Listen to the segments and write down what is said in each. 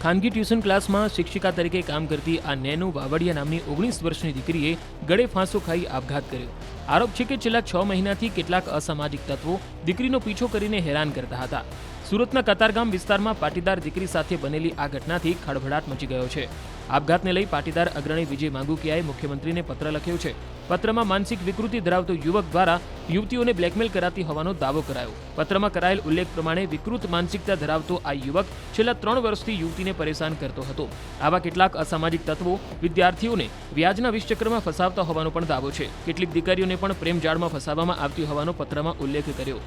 ખાનગી ટ્યુશન ક્લાસમાં શિક્ષિકા તરીકે કામ કરતી આ નેનુ વાવડિયા નામની 19 વર્ષની દીકરીએ ગળે ફાંસો ખાઈ આપઘાત કર્યો. આરોપ છે કે છેલ્લા 6 મહિનાથી કેટલાક અસામાજિક તત્વો દીકરીનો પીછો કરીને હેરાન કરતા હતા. સુરતના કતારગામ વિસ્તારમાં પાટીદાર દીકરી સાથે બનેલી આ ઘટનાથી ખળભળાટ મચી ગયો છે. આપઘાતને લઈ પાટીદાર અગ્રણી વિજય માંગુકિયાએ મુખ્યમંત્રીને પત્ર લખ્યો છે. પત્રમાં માનસિક વિકૃતિ ધરાવતો યુવક દ્વારા યુવતીઓને બ્લેકમેલ કરાતી હોવાનો દાવો કરાયો. પત્રમાં કરાયેલ ઉલ્લેખ પ્રમાણે વિકૃત માનસિકતા ધરાવતો આ યુવક છેલ્લા 3 વર્ષથી યુવતીને પરેશાન કરતો હતો. આવા કેટલાક અસામાજિક તત્વો વિદ્યાર્થીઓને વ્યાજના વિષચક્રમાં ફસાવતા હોવાનો પણ દાવો છે. કેટલીક દીકરીઓને પણ પ્રેમજાળમાં ફસાવવામાં આવતી હોવાનો પત્રમાં ઉલ્લેખ કર્યો.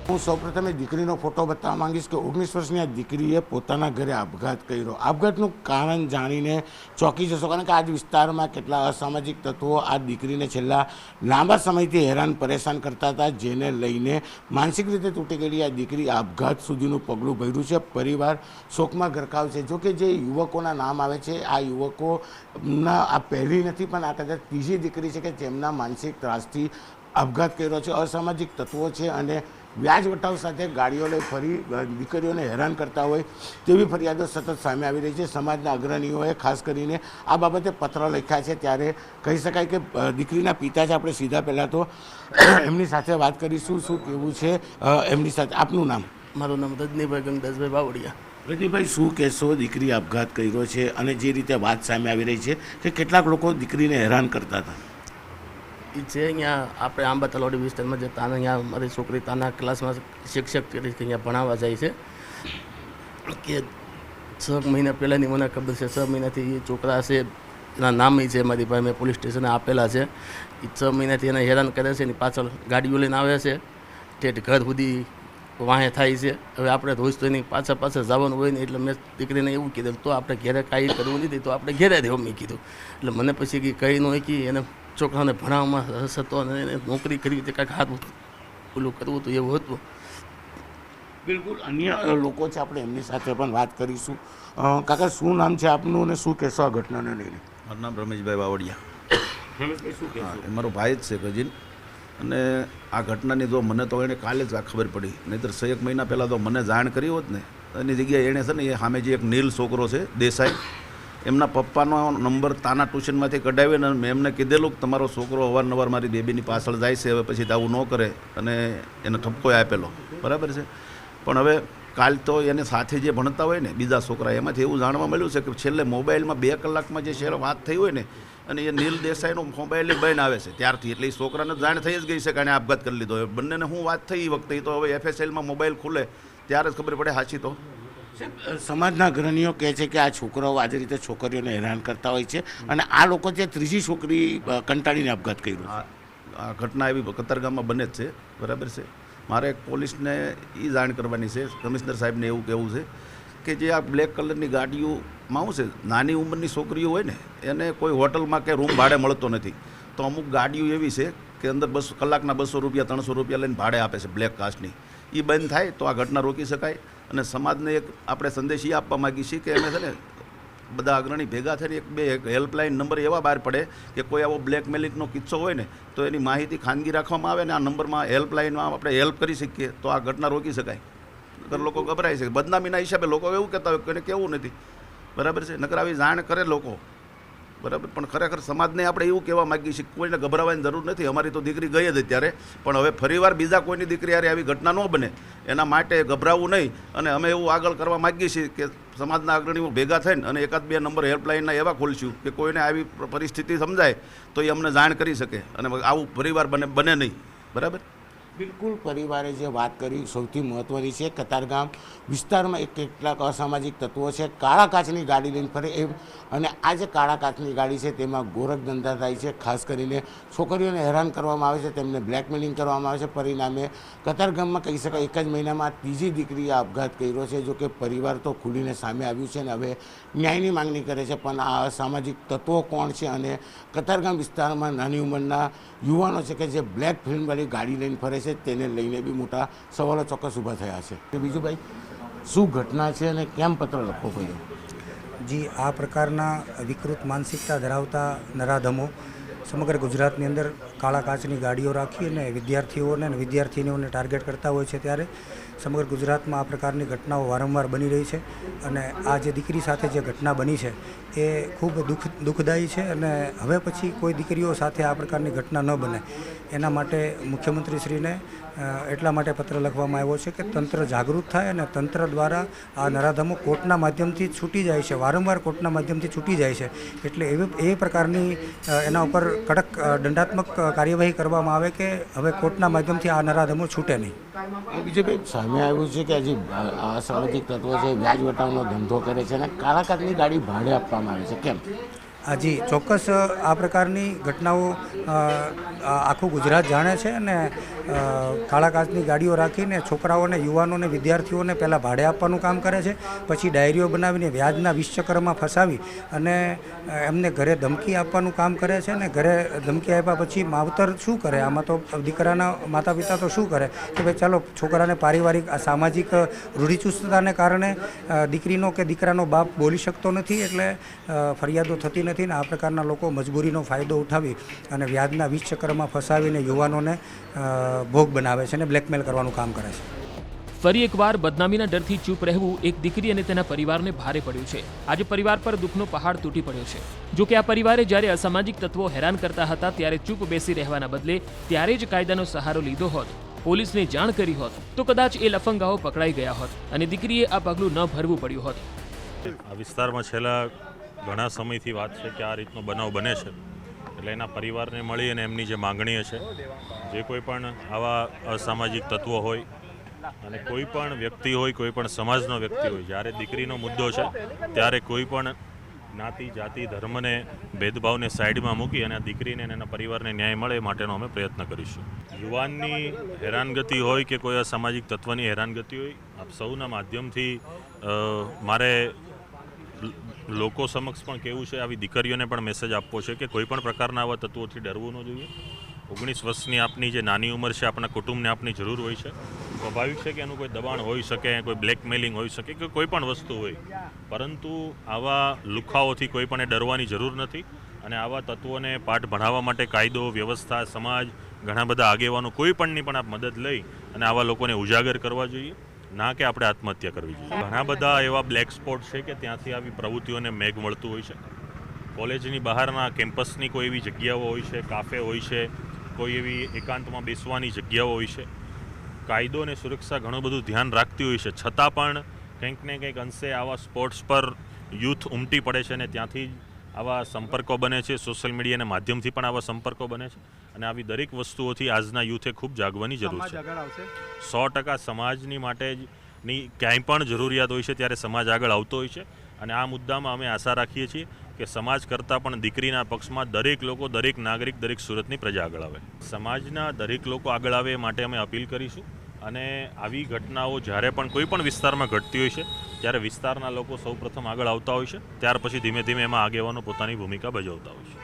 હું સૌપ્રથમ દીકરીનો ફોટો બતાવવા માંગીશ કે 19 વર્ષની આ દીકરીએ પોતાના ઘરે આપઘાત કર્યો. આપઘાતનું કારણ જાણીને ચોંકી જશો, કારણ કે આ વિસ્તારમાં કેટલા અસામાજિક તત્વો આ દીકરીને છેલ્લા લાંબા સમયથી હેરાન પરેશાન કરતા હતા, જેને લઈને માનસિક રીતે તૂટી ગયેલી આ દીકરી આપઘાત સુધીનું પગલું ભર્યું છે. પરિવાર શોકમાં ગરકાવ છે. જોકે જે યુવકોના નામ આવે છે, આ યુવકોના આ પહેલી નથી પણ આ કદાચ ત્રીજી દીકરી છે કે જેમના માનસિક ત્રાસથી આપઘાત કર્યો છે. અસામાજિક તત્વો છે અને વ્યાજ વટાવ સાથે ગાડીઓ લઈ ફરી દીકરીઓને હેરાન કરતા હોય તેવી ફરિયાદો સતત સામે આવી રહી છે. સમાજના અગ્રણીઓએ ખાસ કરીને આ બાબતે પત્ર લખ્યા છે. ત્યારે કહી શકાય કે દીકરીના પિતા છે. આપણે સીધા પહેલાં તો એમની સાથે વાત કરીશું. શું કહેવું છે એમની સાથે? આપનું નામ? મારું નામ રજનીભાઈ ગંગદાસભાઈ બાવળિયા. રજનીભાઈ, શું કહેશો? દીકરી આપઘાત કર્યો છે અને જે રીતે વાત સામે આવી રહી છે કે કેટલાક લોકો દીકરીને હેરાન કરતા હતા. એ છે અહીંયા આપણે આંબા તલોડી વિસ્તારમાં જે તાના અહીંયા મારી છોકરી તાના ક્લાસમાં શિક્ષક તરીકે અહીંયા ભણાવવા જાય છે કે 6 મહિના પહેલાંની મને ખબર છે. 6 મહિનાથી એ છોકરા છે, એના નામ છે મારી પાસે, મેં પોલીસ સ્ટેશને આપેલા છે. એ 6 મહિનાથી એને હેરાન કરે છે. એની પાછળ ગાડીઓ લઈને આવે છે, ઠેઠ ઘર સુધી વાહે થાય છે. હવે આપણે રોજ તો એની પાછળ જવાનું હોય ને, એટલે મેં દીકરીને એવું કીધું તો આપણે ઘેરે કાંઈ કરવું નથી, તો આપણે ઘેરે રહેવું મેં કીધું. એટલે મને પછી કંઈ ન હોય કે એને છોકરાને ભણાવવામાં રસ હતો અને એને નોકરી કરવી તે કાંઈક હાથ પેલું કરવું હતું, એવું હતું. બિલકુલ. અન્ય લોકો છે, આપણે એમની સાથે પણ વાત કરીશું. કાકા, શું નામ છે આપનું અને શું કહેશો આ ઘટનાને લઈને? મારું નામ રમેશભાઈ બાવળિયા. રમેશભાઈ, શું કહેશો? એ મારો ભાઈ જ છે કજીન. અને આ ઘટનાની જો મને તો એને કાલે જ ખબર પડી, નહીંતર 6 મહિના પહેલાં તો મને જાણ કરી હોત ને. એની જગ્યાએ એણે છે ને, એ સામે જે એક નીલ છોકરો છે દેસાઈ, એમના પપ્પાનો નંબર તાના ટ્યુશનમાંથી કઢાવીને મેં એમને કીધેલું કે તમારો છોકરો અવારનવાર મારી બેબીની પાછળ જાય છે, હવે પછી આવું ન કરે, અને એને ઠપકો આપેલો. બરાબર છે. પણ હવે કાલ તો એને સાથે જે ભણતા હોય ને બીજા છોકરા, એમાંથી એવું જાણવા મળ્યું છે કે છેલ્લે મોબાઈલમાં 2 કલાકમાં જે શેર વાત થઈ હોય ને, અને એ નીલ દેસાઈનો મોબાઈલ બંધ આવે છે ત્યારથી, એટલે એ છોકરાને જાણ થઈ જ ગઈ છે કે આને આપઘાત કરી લીધો. બંનેને હું વાત થઈ એ વખતે, તો હવે FSLમાં મોબાઈલ ખુલે ત્યારે જ ખબર પડે સાચી. તો સમાજના અગ્રણીઓ કહે છે કે આ છોકરાઓ આજે રીતે છોકરીઓને હેરાન કરતા હોય છે અને આ લોકો જે ત્રીજી છોકરી કંટાળીને આપઘાત કર્યો. આ ઘટના એવી કતારગામમાં બને જ છે. બરાબર છે. મારે એક પોલીસને એ જાણ કરવાની છે, કમિશનર સાહેબને એવું કહેવું છે કે જે આ બ્લેક કલરની ગાડીઓમાં શું છે, નાની ઉંમરની છોકરીઓ હોય ને એને કોઈ હોટલમાં કે રૂમ ભાડે મળતો નથી. તો અમુક ગાડીઓ એવી છે કે અંદર કલાકના 200 રૂપિયા 300 રૂપિયા લઈને ભાડે આપે છે બ્લેક કાસ્ટની. એ બંધ થાય તો આ ઘટના રોકી શકાય. અને સમાજને એક આપણે સંદેશ એ આપવા માગીએ છીએ કે અમે છે ને બધા અગ્રણી ભેગા થઈને 1-2 હેલ્પલાઇન નંબર એવા બહાર પડે કે કોઈ આવો બ્લેકમેલિંગનો કિસ્સો હોય ને તો એની માહિતી ખાનગી રાખવામાં આવે ને આ નંબરમાં હેલ્પલાઇનમાં આપણે હેલ્પ કરી શકીએ તો આ ઘટના રોકી શકાય. નકર લોકો ગભરાય છે, બદનામીના હિસાબે લોકો એવું કહેતા હોય કે કેવું નથી. બરાબર છે. નકર આવી જાણ કરે લોકો. બરાબર. પણ ખરેખર સમાજને આપણે એવું કહેવા માગીએ છીએ કોઈને ગભરાવાની જરૂર નથી. અમારી તો દીકરી ગઈ જ અત્યારે, પણ હવે ફરીવાર બીજા કોઈની દીકરી યારે આવી ઘટના ન બને એના માટે ગભરાવું નહીં. અને અમે એવું આગળ કરવા માગીએ છીએ કે સમાજના અગ્રણીઓ ભેગા થઈને અને 1-2 નંબર હેલ્પલાઇનના એવા ખોલશું કે કોઈને આવી પરિસ્થિતિ સમજાય તો એ અમને જાણ કરી શકે અને આવું ફરીવાર બને નહીં. બરાબર. બિલકુલ. પરિવારે જે વાત કરી સૌથી મહત્ત્વની છે. કતારગામ વિસ્તારમાં કેટલાક અસામાજિક તત્વો છે, કાળા કાચની ગાડી લઈને ફરે એમ, અને આ જે કાળા કાચની ગાડી છે તેમાં ગોરખ ધંધા થાય છે. ખાસ કરીને છોકરીઓને હેરાન કરવામાં આવે છે, તેમને બ્લેકમેલિંગ કરવામાં આવે છે. પરિણામે કતારગામમાં કહી શકાય 1 જ મહિનામાં ત્રીજી દીકરીએ આપઘાત કર્યો છે. જો કે પરિવાર તો ખુલીને સામે આવ્યું છે અને હવે ન્યાયની માંગણી કરે છે. પણ આ અસામાજિક તત્વો કોણ છે અને કતારગામ વિસ્તારમાં નાની ઉંમરના યુવાનો છે કે જે બ્લેક ફિલ્મવાળી ગાડી લઈને ફરે છે, તેને લઈને બી મોટા સવાલો ચોક્કસ ઊભા થયા છે. બીજું ભાઈ, શું ઘટના છે અને કેમ પત્ર લખવો પડ્યો? જી, આ પ્રકારના વિકૃત માનસિકતા ધરાવતા નરાધમો સમગ્ર ગુજરાતની અંદર કાળા કાચની ગાડીઓ રાખી અને વિદ્યાર્થીઓને અને વિદ્યાર્થીનીઓને ટાર્ગેટ કરતા હોય છે. ત્યારે સમગ્ર ગુજરાતમાં આ પ્રકારની ઘટનાઓ વારંવાર બની રહી છે અને આ જે દીકરી સાથે જે ઘટના બની છે એ ખૂબ દુઃખદાયી છે અને હવે પછી કોઈ દીકરીઓ સાથે આ પ્રકારની ઘટના ન બને એના માટે મુખ્યમંત્રીશ્રીને એટલા માટે પત્ર લખવામાં આવ્યો છે કે તંત્ર જાગૃત થાય અને તંત્ર દ્વારા આ નરાધમો કોર્ટના માધ્યમથી છૂટી જાય છે, વારંવાર કોર્ટના માધ્યમથી છૂટી જાય છે. એટલે એ પ્રકારની એના ઉપર કડક દંડાત્મક કાર્યવાહી કરવામાં આવે કે હવે કોર્ટના માધ્યમથી આ નરાધમો છૂટે નહીં. બીજેપી સામે આવ્યું છે કે હજી અસામાજિક તત્વો છે વ્યાજ વટાવનો ધંધો કરે છે અને કાળા કાચની ગાડી ભાડે આપવામાં આવે છે, કેમ? જી, ચોક્કસ આ પ્રકારની ઘટનાઓ આખું ગુજરાત જાણે છે અને કાળા કાચની ગાડીઓ રાખીને છોકરાઓને, યુવાનોને, વિદ્યાર્થીઓને પહેલાં ભાડે આપવાનું કામ કરે છે, પછી ડાયરીઓ બનાવીને વ્યાજના વિષચક્રમાં ફસાવી અને એમને ઘરે ધમકી આપવાનું કામ કરે છે અને ઘરે ધમકી આપ્યા પછી માવતર શું કરે? આમાં તો દીકરાના માતા પિતા તો શું કરે કે ભાઈ ચાલો છોકરાને પારિવારિક આ સામાજિક રૂઢિચુસ્તતાને કારણે દીકરીનો કે દીકરાનો બાપ બોલી શકતો નથી એટલે ફરિયાદો થતી નથી ને આ પ્રકારના લોકો મજબૂરીનો ફાયદો ઉઠાવી અને વ્યાજના વિષચક્રમાં ફસાવીને યુવાનોને ભોગ બનાવે છે અને બ્લેકમેલ કરવાનું કામ કરે છે. ફરી એકવાર બદનામીના ડરથી ચૂપ રહેવું એક દીકરી અને તેના પરિવારને ભારે પડ્યું છે. આજે પરિવાર પર દુઃખનો પહાડ તૂટી પડ્યો છે. જો કે આ પરિવારે જ્યારે અસામાજિક તત્વો હેરાન કરતા હતા ત્યારે ચૂપ બેસી રહેવાના બદલે ત્યારે જ કાયદાનો સહારો લીધો હોત, પોલીસને જાણ કરી હોત તો કદાચ એ લફંગાઓ પકડાઈ ગયા હોત અને દીકરીએ આ પગલું ન ભરવું પડ્યું હોત. આ વિસ્તારમાં છેલ્લા ઘણા સમયથી વાત છે કે આ રીતનો બનાવ બને છે, એટલે એના પરિવારને મળી અને એમની જે માંગણીઓ છે, જે કોઈ પણ આવા અસામાજિક તત્વો હોય અને કોઈ પણ વ્યક્તિ હોય, કોઈ પણ સમાજનો વ્યક્તિ હોય, જ્યારે દીકરીનો મુદ્દો છે ત્યારે કોઈ પણ જ્ઞાતિ, જાતિ, ધર્મને, ભેદભાવને સાઈડમાં મૂકી અને આ દીકરીને અને એના પરિવારને ન્યાય મળે એ માટેનો અમે પ્રયત્ન કરીશું. યુવાનની હેરાનગતિ હોય કે કોઈ અસામાજિક તત્વની હેરાનગતિ હોય, આપ સૌના માધ્યમથી મારે લોકો સમક્ષ પણ કહેવું છે, આવી દીકરીઓને પણ મેસેજ આપવો છે કે કોઈ પણ પ્રકારના આવા તત્વોથી ડરવું ન જોઈએ. 19 વર્ષની આપની જે નાની ઉંમર છે, આપણા કુટુંબને આપની જરૂર હોય છે. સ્વાભાવિક છે કે એનું કોઈ દબાણ હોઈ શકે, કોઈ બ્લેકમેલિંગ હોઈ શકે કે કોઈ પણ વસ્તુ હોય, પરંતુ આવા લુખાઓથી કોઈ પણ ડરવાની જરૂર નથી. અને આવા તત્વોને પાઠ ભણાવવા માટે કાયદો, વ્યવસ્થા, સમાજ, ઘણા બધા આગેવાનો કોઈ પણની પણ આપ મદદ લઈ અને આવા લોકોને ઉજાગર કરવા જોઈએ, ના કે આપણે આત્મહત્યા કરવી જોઈએ. ઘણા બધા એવા બ્લેક સ્પોટ છે કે ત્યાંથી આવી પ્રવૃત્તિઓને મેઘ મળતું હોય છે. કોલેજની બહારના કેમ્પસની કોઈ એવી જગ્યાઓ હોય છે, કાફે હોય છે, કોઈ એવી એકાંતમાં બેસવાની જગ્યાઓ હોય છે. કાયદો અને સુરક્ષા ઘણું બધું ધ્યાન રાખતી હોય છે, છતાં પણ કંઈક ને કંઈક અંશે આવા સ્પોટ્સ પર યુથ ઉમટી પડે છે અને ત્યાંથી આવા સંપર્કો બને છે. સોશિયલ મીડિયાના માધ્યમથી પણ આવા સંપર્કો બને છે અને આવી દરેક વસ્તુઓથી આજના યુથે ખૂબ જાગવાની જરૂર છે. 100% સમાજની માટેની ક્યાંય પણ જરૂરિયાત હોય છે ત્યારે સમાજ આગળ આવતો હોય છે અને આ મુદ્દામાં અમે આશા રાખીએ છીએ કે સમાજ કરતાં પણ દીકરીના પક્ષમાં દરેક લોકો, દરેક નાગરિક, દરેક સુરતની પ્રજા આગળ આવે. સમાજના દરેક લોકો આગળ આવે એ માટે અમે અપીલ કરીશું અને આવી ઘટનાઓ જ્યારે પણ કોઈ પણ વિસ્તારમાં ઘટતી હોય છે ત્યારે વિસ્તારના લોકો સૌપ્રથમ આગળ આવતા હોય છે, ત્યાર પછી ધીમે ધીમે એમાં આગેવાનો પોતાની ભૂમિકા ભજવતા હોય છે.